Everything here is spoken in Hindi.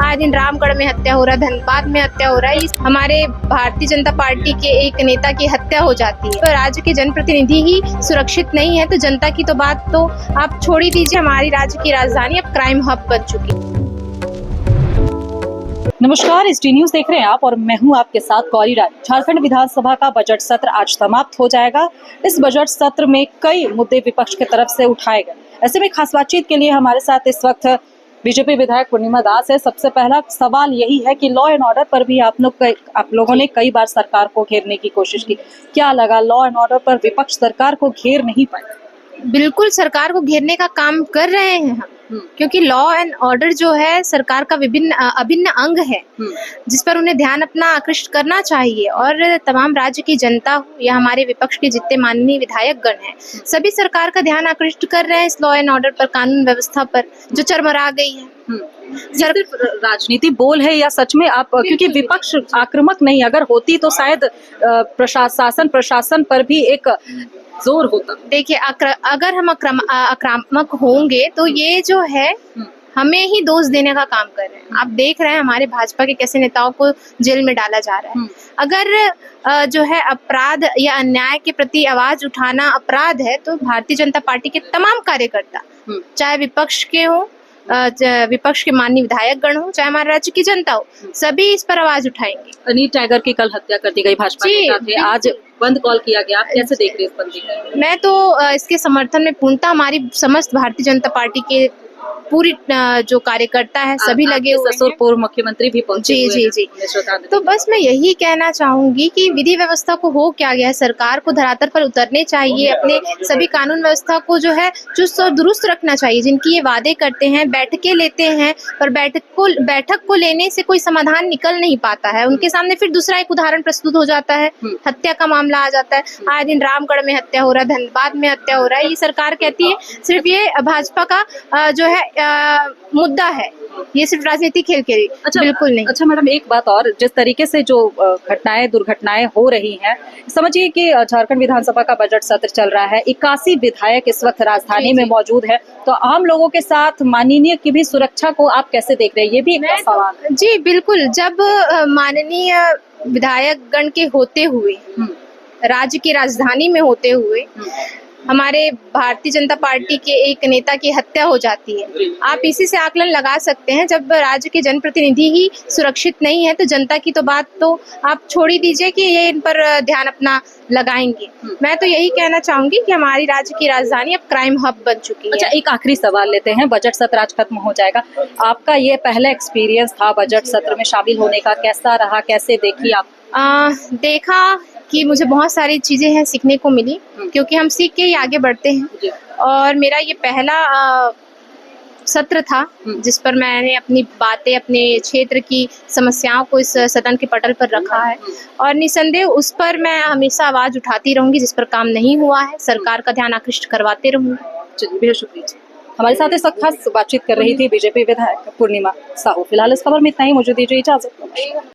आए दिन रामगढ़ में हत्या हो रहा है, धनबाद में हत्या हो रहा है। हमारे भारतीय जनता पार्टी के एक नेता की हत्या हो जाती है तो राज्य के जनप्रतिनिधि ही सुरक्षित नहीं है तो जनता की तो बात तो आप छोड़ ही दीजिए। हमारी राज्य की राजधानी अब क्राइम हब बन चुकी है। नमस्कार, ST न्यूज देख रहे हैं आप और मैं हूं आपके साथ गौरी राय। झारखंड विधानसभा का बजट सत्र आज समाप्त हो जाएगा। इस बजट सत्र में कई मुद्दे विपक्ष की तरफ से उठाए गए। ऐसे में खास बातचीत के लिए हमारे साथ इस वक्त बीजेपी विधायक पूर्णिमा दास है। सबसे पहला सवाल यही है कि लॉ एंड ऑर्डर पर भी आप लोगों ने कई बार सरकार को घेरने की कोशिश की, क्या लगा लॉ एंड ऑर्डर पर विपक्ष सरकार को घेर नहीं पाए? बिल्कुल सरकार को घेरने का काम कर रहे हैं हम, क्योंकि लॉ एंड ऑर्डर जो है सरकार का अभिन्न अंग है जिस पर उन्हें ध्यान अपना आकृष्ट करना चाहिए। और तमाम राज्य की जनता हो या हमारे विपक्ष के जितने माननीय विधायक गण हैं, सभी सरकार का ध्यान आकृष्ट कर रहे हैं इस लॉ एंड ऑर्डर पर, कानून व्यवस्था पर जो चरमरा गई है। सिर्फ राजनीति बोल है या सच में आप, क्योंकि विपक्ष आक्रामक नहीं, अगर होती तो शायद प्रशासन पर भी एक जोर होता। देखिए, अगर हम आक्रामक होंगे तो ये जो है हमें ही दोष देने का काम कर रहे हैं। आप देख रहे हैं हमारे भाजपा के कैसे नेताओं को जेल में डाला जा रहा है। अगर जो है अपराध या अन्याय के प्रति आवाज उठाना अपराध है तो भारतीय जनता पार्टी के तमाम कार्यकर्ता, चाहे विपक्ष के हो, विपक्ष के माननीय विधायक गण हो, चाहे हमारे राज्य की जनता हो, सभी इस पर आवाज उठाएंगे। अनिल टाइगर की कल हत्या कर दी गई भाजपा नेता थे, आज बंद कॉल किया गया, आप कैसे देख रहे हैं इस बंदी को? मैं तो इसके समर्थन में पूर्णतः हमारी समस्त भारतीय जनता पार्टी के पूरी जो कार्यकर्ता है सभी लगे हुए हैं। पूर्व मुख्यमंत्री भी पहुंचे हुए हैं। जी। तो बस मैं यही कहना चाहूंगी कि विधि व्यवस्था को हो क्या गया है, सरकार को धरातल पर उतरने चाहिए, अपने सभी कानून व्यवस्था को जो है चुस्त और दुरुस्त रखना चाहिए। जिनकी ये वादे करते हैं, बैठकें लेते हैं, पर बैठक को लेने से कोई समाधान निकल नहीं पाता है। उनके सामने फिर दूसरा एक उदाहरण प्रस्तुत हो जाता है, हत्या का मामला आ जाता है। आए दिन रामगढ़ में हत्या हो रहा है, धनबाद में हत्या हो रहा है। ये सरकार कहती है सिर्फ ये भाजपा का जो है मुद्दा है, ये सिर्फ राजनीतिक खेल के लिए। बिल्कुल नहीं। अच्छा मैडम, एक बात और, जिस तरीके से जो दुर्घटनाएं हो रही हैं, समझिए कि झारखंड विधानसभा का बजट सत्र चल रहा है, 81 विधायक इस वक्त राजधानी में मौजूद है, तो आम लोगों के साथ माननीय की भी सुरक्षा को आप कैसे देख रहे हैं? ये भी एक सवाल है। जी बिल्कुल, जब माननीय विधायक गण के होते हुए, राज्य की राजधानी में होते हुए हमारे भारतीय जनता पार्टी के एक नेता की हत्या हो जाती है, आप इसी से आकलन लगा सकते हैं। जब राज्य के जनप्रतिनिधि ही सुरक्षित नहीं है तो जनता की तो बात तो आप छोड़ ही दीजिए कि ये इन पर ध्यान अपना लगाएंगे। मैं तो यही कहना चाहूंगी कि हमारी राज्य की राजधानी अब क्राइम हब बन चुकी है। अच्छा, एक आखिरी सवाल लेते हैं, बजट सत्र आज खत्म हो जाएगा, आपका ये पहला एक्सपीरियंस था बजट सत्र में शामिल होने का, कैसा रहा, कैसे देखी आप? देखा कि मुझे बहुत सारी चीजें हैं सीखने को मिली, क्योंकि हम सीख के ही आगे बढ़ते हैं। और मेरा ये पहला सत्र था जिस पर मैंने अपनी बातें, अपने क्षेत्र की समस्याओं को इस सदन के पटल पर रखा है, और निसंदेह उस पर मैं हमेशा आवाज उठाती रहूंगी। जिस पर काम नहीं हुआ है सरकार का ध्यान आकृष्ट करवाते रहूंगी। चलिए, बेहद शुक्रिया। हमारे साथ इस वक्त खास बातचीत कर रही थी बीजेपी विधायक पूर्णिमा साहू। फिलहाल इस खबर में इतना ही, मुझे दीजिए इजाजत।